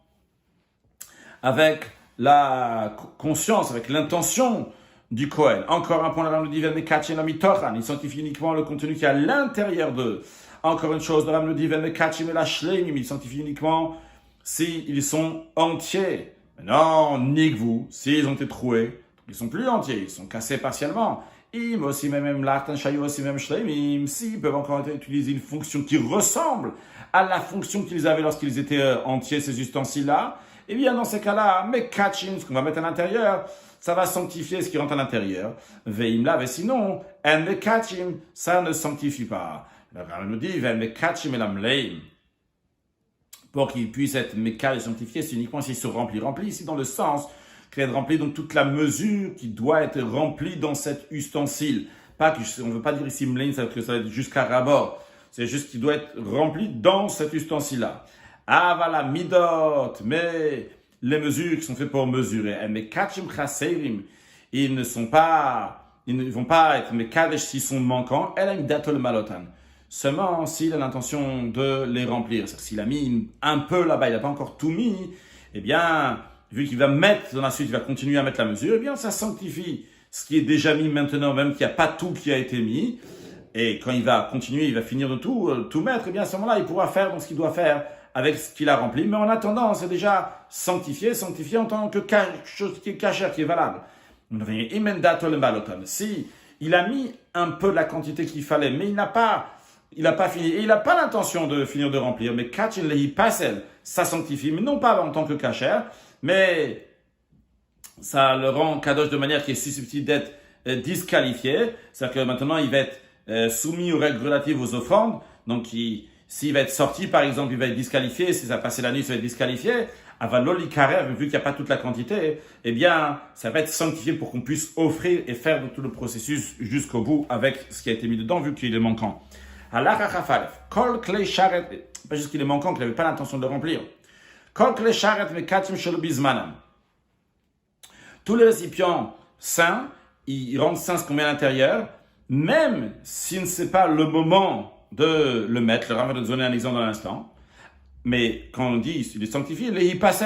avec la conscience, avec l'intention du Kohen. Encore un point, le Rav nous dit, ils sanctifient uniquement le contenu qui est à l'intérieur d'eux. Encore une chose, le Rav nous dit, ils sanctifient uniquement s'ils sont entiers. Non, nique-vous, s'ils ont été troués. Ils sont plus entiers, ils sont cassés partiellement. Im aussi même l'artan shayu aussi même shleimim, s'ils peuvent encore utiliser une fonction qui ressemble à la fonction qu'ils avaient lorsqu'ils étaient entiers, ces ustensiles-là, eh bien dans ces cas-là, mais kachim, ce qu'on va mettre à l'intérieur, ça va sanctifier ce qui rentre à l'intérieur. Veim là, mais sinon, en me kachim, ça ne sanctifie pas. Le Rav nous dit, veim me kachim elam leim. Pour qu'il puisse être mécal et sanctifié, c'est uniquement s'il se remplit ici dans le sens qu'il est rempli donc toute la mesure qui doit être remplie dans cet ustensile. Pas que, on ne veut pas dire ici mlein, ça va être jusqu'à rabord. C'est juste qu'il doit être rempli dans cet ustensile-là. Ah voilà, midot, mais les mesures qui sont faites pour mesurer. Mais kachim chaserim, ils ne vont pas être mekadesh s'ils sont manquants. Elle a une datol malotan. Seulement s'il a l'intention de les remplir. C'est-à-dire s'il a mis un peu là-bas, il n'a pas encore tout mis, eh bien, vu qu'il va mettre dans la suite, il va continuer à mettre la mesure, eh bien, ça sanctifie ce qui est déjà mis maintenant, même qu'il n'y a pas tout qui a été mis. Et quand il va continuer, il va finir de tout mettre, eh bien, à ce moment-là, il pourra faire ce qu'il doit faire avec ce qu'il a rempli, mais en attendant, c'est déjà sanctifié en tant que chose qui est cachère, qui est valable. Si il a mis un peu de la quantité qu'il fallait, mais il n'a pas fini, et il n'a pas l'intention de finir de remplir, mais kachin lehi pasel, ça sanctifie, mais non pas en tant que cachère, mais ça le rend kadosh de manière qui est susceptible d'être disqualifié. C'est-à-dire que maintenant, il va être soumis aux règles relatives aux offrandes. Donc, s'il va être sorti, par exemple, il va être disqualifié. Si ça a passé la nuit, ça va être disqualifié. Avaloli karev, vu qu'il n'y a pas toute la quantité, eh bien, ça va être sanctifié pour qu'on puisse offrir et faire tout le processus jusqu'au bout avec ce qui a été mis dedans, vu qu'il est manquant. Kol klei sharet, pas juste qu'il est manquant, qu'il n'avait pas l'intention de le remplir. Kol klei sharet mekatim shelo bizmanam. Tous les récipients sains, ils rendent sains ce qu'on met à l'intérieur, même si ce n'est pas le moment de le mettre. Le Rav va nous donner un exemple dans l'instant. Mais quand on dit il est sanctifié, il passe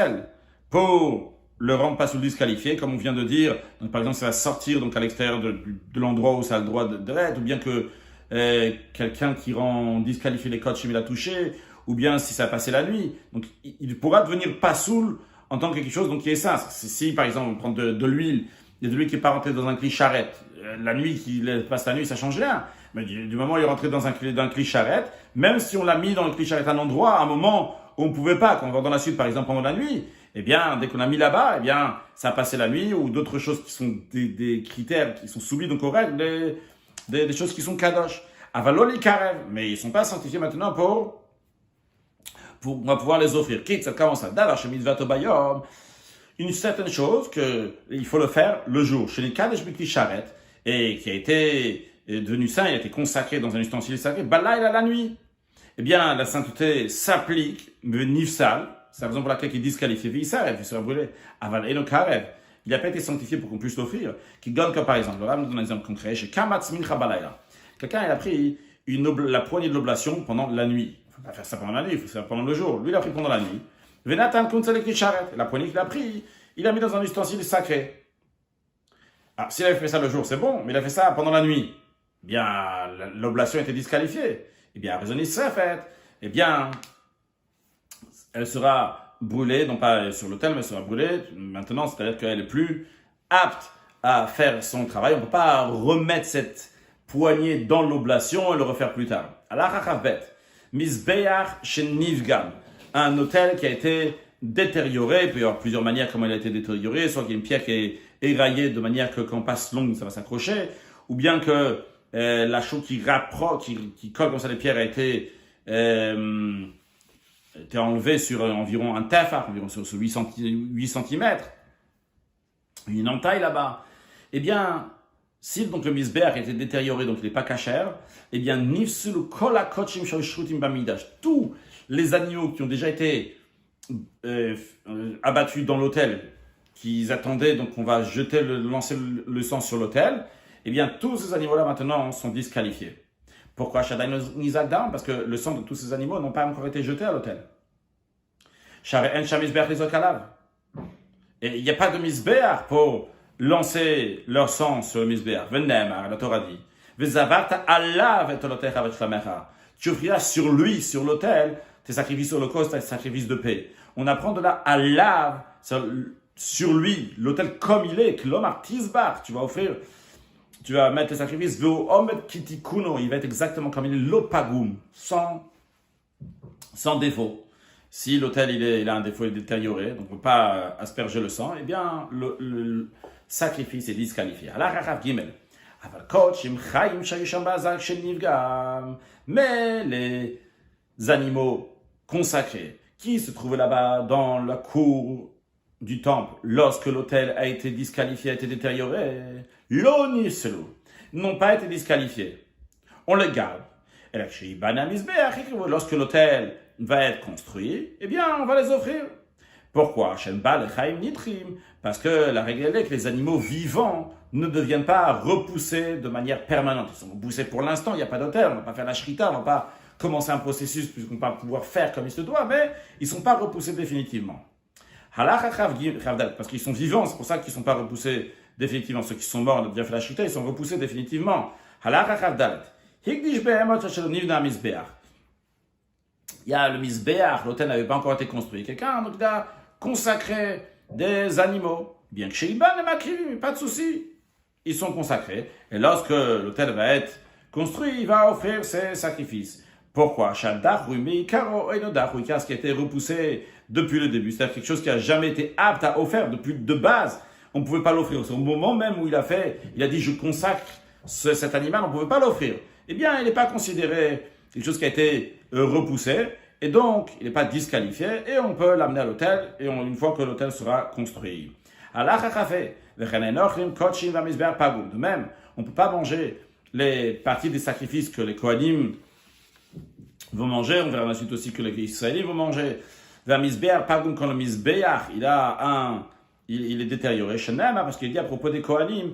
pour le rendre pas sous disqualifié, comme on vient de dire. Donc, par exemple, ça va sortir donc à l'extérieur de l'endroit où ça a le droit d'être, ou bien que quelqu'un qui rend disqualifié les coachs, il l'a touché, ou bien si ça a passé la nuit. Donc, il pourra devenir pas saoul en tant que quelque chose donc, qui est sain. Si, par exemple, on prend de l'huile, il y a de l'huile qui n'est pas rentrée dans un cli-charrette. La nuit, qu'il passe la nuit, ça change rien. Mais du moment où il est rentré dans un cli-charrette, même si on l'a mis dans le cli-charrette à un endroit, à un moment où on ne pouvait pas, quand on va dans la suite, par exemple, pendant la nuit, eh bien, dès qu'on a mis là-bas, eh bien, ça a passé la nuit, ou d'autres choses qui sont des critères qui sont soumis donc aux règles, des choses qui sont kadosh. Avaloli karev, mais ils ne sont pas sanctifiés maintenant pour on va pouvoir les offrir. Quitte, ça commence à d'avoir chez Mitzvat Bayom, une certaine chose qu'il faut le faire le jour. Chez les Kadesh Bikli Sharet, et qui a été devenu saint, il a été consacré dans un ustensile sacré, Balaïla la nuit. Eh bien, la sainteté s'applique, nifsal, c'est la raison pour laquelle il est disqualifié, il sera brûlé. Aval Eno Karev, il n'a pas été sanctifié pour qu'on puisse l'offrir. Qui donne que par exemple, le Ram nous donne un exemple concret, chez Kamatz Mincha Balaïla. Quelqu'un, il a pris la poignée de l'oblation pendant la nuit. Il ne faut pas faire ça pendant la nuit, il faut faire ça pendant le jour. Lui, il a pris pendant la nuit. Venatan Kuntzalek Charet, la poignée qu'il a pris, il a mis dans un ustensile sacré. Ah, s'il avait fait ça le jour, c'est bon, mais il a fait ça pendant la nuit. Eh bien, l'oblation était disqualifiée. Eh bien, raisonner serait faite. Eh bien, elle sera brûlée, non pas sur l'autel, mais elle sera brûlée maintenant, c'est-à-dire qu'elle est plus apte à faire son travail. On ne peut pas remettre cette poignée dans l'oblation et le refaire plus tard. Allah Rachavet, Misbeach Shenivgam, un autel qui a été détérioré. Il peut y avoir plusieurs manières comment il a été détérioré, soit qu'il y a une pierre qui est éraillée de manière que quand on passe longue, ça va s'accrocher, ou bien que la chaux qui colle comme ça les pierres a été enlevée sur environ un tefar, environ sur 8 cm, une entaille là-bas. Eh bien, si donc le misbeach a été détérioré, donc il n'est pas cachère, eh bien, nifsulu kol hakochim shel shrutim bamidash, tous les animaux qui ont déjà été abattus dans l'autel, qu'ils attendaient, donc on va lancer le sang sur l'autel, eh bien, tous ces animaux-là maintenant sont disqualifiés. Pourquoi Shaddai Nizagdam? Parce que le sang de tous ces animaux n'ont pas encore été jeté à l'autel. Et il n'y a pas de misbeach pour lancer leur sang sur le misbeach. Venemar, la Torah dit. Tu offriras sur lui, sur l'autel, tes sacrifices holocaustes, tes sacrifices de paix. On apprend de là alav, sur lui, l'autel comme il est, klomar tisbar, tu vas mettre tes sacrifices, il va être exactement comme il est, l'opagum, sans défaut. Si l'autel il a un défaut, il est détérioré, donc on ne peut pas asperger le sang, eh bien le sacrifice est disqualifié. Mais les animaux consacrés qui se trouvaient là-bas dans la cour du temple lorsque l'autel a été disqualifié, a été détérioré, n'ont pas été disqualifiés. On les garde. Et lorsque l'autel va être construit, eh bien, on va les offrir. Pourquoi? Parce que la règle est que les animaux vivants ne deviennent pas repoussés de manière permanente. Ils sont repoussés pour l'instant, il n'y a pas d'autel, on ne va pas faire la shrita, on ne va pas commencer un processus puisqu'on va pouvoir faire comme il se doit, mais ils ne sont pas repoussés définitivement. Parce qu'ils sont vivants, c'est pour ça qu'ils ne sont pas repoussés définitivement. Ceux qui sont morts, on a déjà fait la shrita, ils sont repoussés définitivement. il y a le Mizbeach, l'autel n'avait pas encore été construit. Quelqu'un donc, a consacré des animaux, bien que chez Iban et Makrivi, pas de souci. Ils sont consacrés. Et lorsque l'autel va être construit, il va offrir ses sacrifices. Pourquoi? Car ce qui a été repoussé depuis le début, c'est-à-dire quelque chose qui n'a jamais été apte à offrir depuis de base. On ne pouvait pas l'offrir. C'est au moment même où il a dit je consacre cet animal, on ne pouvait pas l'offrir. Eh bien, il n'est pas considéré quelque chose qui a été repoussé, et donc il n'est pas disqualifié, et on peut l'amener à l'autel, et une fois que l'autel sera construit. De même, on ne peut pas manger les parties des sacrifices que les Kohanim vont manger, on verra ensuite aussi que les Israéliens vont manger. Quand le Mizbeach, il est détérioré, parce qu'il dit à propos des Kohanim,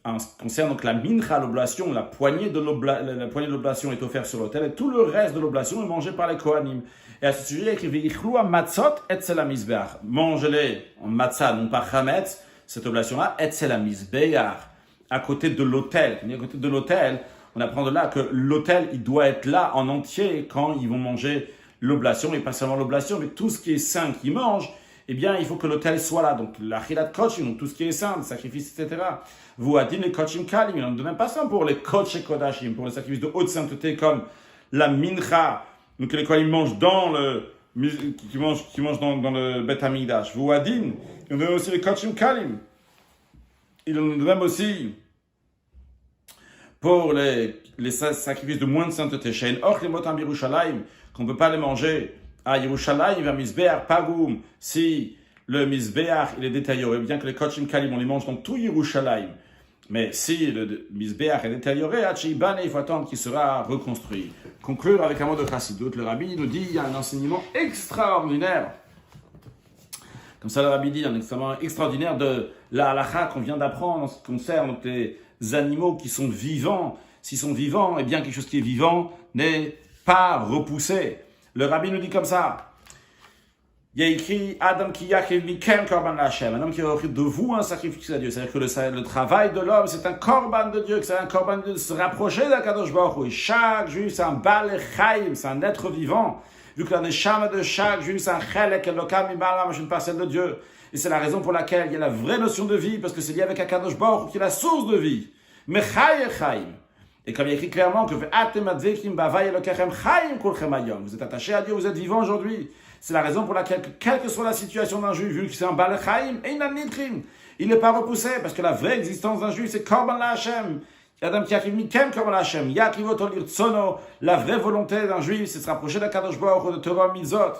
en ce qui concerne donc la mincha, l'oblation, la poignée de l'oblation est offerte sur l'autel, et tout le reste de l'oblation est mangé par les Kohanim. Et à ce sujet, il écrit V'ichlua matzot etzel hamizbeach. Mangez-les en matzah, non pas chametz, cette oblation-là, etzel hamizbeach, à côté de l'autel. À côté de l'autel, on apprend de là que l'autel, il doit être là en entier quand ils vont manger l'oblation, et pas seulement l'oblation, mais tout ce qui est saint qu'ils mangent, eh bien, il faut que l'autel soit là. Donc, la chilat kochim, donc tout ce qui est saint, le sacrifice, etc. Vous adin les kochim kalim, il n'en donne même pas ça pour les koch et kodashim, pour les sacrifices de haute sainteté comme la mincha, donc les kohanim mangent dans qui mangent dans le Bet Hamikdash. Vous adin, il en donne aussi les kochim kalim. Il en donne même aussi pour les sacrifices de moins de sainteté. Shein och les motam Yerushalayim, qu'on ne peut pas les manger à Yerushalayim, vers Mizbeach, Pagum, si le Mizbeach il est détérioré, bien que les Kochim Kalim, on les mange dans tout Yerushalayim. Mais si le Mizbeach est détérioré, il faut attendre qu'il sera reconstruit. Conclure avec un mot de Chassidut, le Rabbi nous dit, il y a un enseignement extraordinaire. Comme ça, le Rabbi dit, un enseignement extraordinaire de la halakha qu'on vient d'apprendre en ce qui concerne donc, les animaux qui sont vivants. S'ils sont vivants, eh bien quelque chose qui est vivant n'est pas repoussé. Le Rabbi nous dit comme ça. Il y a écrit Adam ki yachiv mikem korban Hashem, un homme qui va offrir de vous un sacrifice à Dieu. C'est-à-dire que le travail de l'homme, c'est un korban de Dieu, que c'est un korban de Dieu de se rapprocher d'Akadosh Baruch Hu. Et chaque juif, c'est un bal chaim, c'est un être vivant. Vu que la neshama de chaque juif, c'est un chelek elokam mimala, une parcelle de Dieu. Et c'est la raison pour laquelle il y a la vraie notion de vie, parce que c'est lié avec Akadosh Baruch Hu, qui est la source de vie. Mais chaim. Et comme il est écrit clairement que vous êtes attachés à Dieu, vous êtes vivants aujourd'hui. C'est la raison pour laquelle, quelle que soit la situation d'un juif, vu que c'est un bal chaim, il n'est pas repoussé, parce que la vraie existence d'un juif, c'est korban la Hashem. Adam qui arrive mikem korban la Hashem. Yakivoto lirtsono. La vraie volonté d'un juif, c'est de se rapprocher d'Akadosh Baruch Hu, de Torah Mitzvot.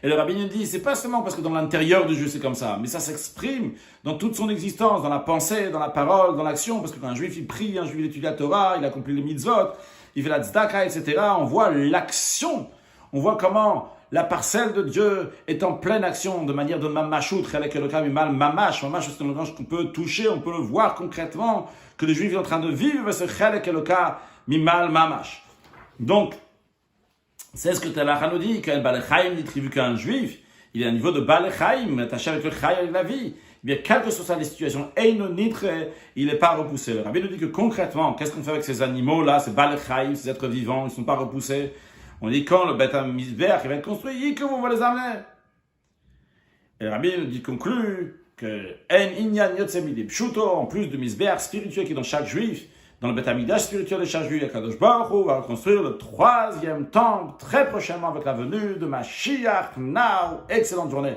Et le Rabbi nous dit, c'est pas seulement parce que dans l'intérieur du juif c'est comme ça, mais ça s'exprime dans toute son existence, dans la pensée, dans la parole, dans l'action, parce que quand un juif il prie, un juif il étudie la Torah, il accomplit les mitzvot, il fait la tzedaka, etc., on voit l'action, on voit comment la parcelle de Dieu est en pleine action, de manière de mamashut, chelek elokam mimal mamash, mamash c'est un langage qu'on peut toucher, on peut le voir concrètement, que le juif est en train de vivre ce chelek elokam mimal mamash. Donc, c'est ce que Talach nous dit, qu'un Balechaim n'attribue qu'un juif, il est à un niveau de Balechaim, attaché avec le Chai, avec la vie. Bien, quelle que soit les situations, il n'est pas repoussé. Le Rabbi nous dit que concrètement, qu'est-ce qu'on fait avec ces animaux-là, ces Balechaim, ces êtres vivants, ils ne sont pas repoussés. On dit quand le Bet Hamikdash va être construit, que vous va les amener. Et le Rabbi nous dit, conclut, que En Inyan Yotzemidi Pshuto, en plus de Mizbeach spirituel qui est dans chaque juif, dans le Bet Hamikdash spirituel de chaque juif, Akadosh Baruch Hu va reconstruire le 3e temple très prochainement avec la venue de Mashiach. Now, excellente journée.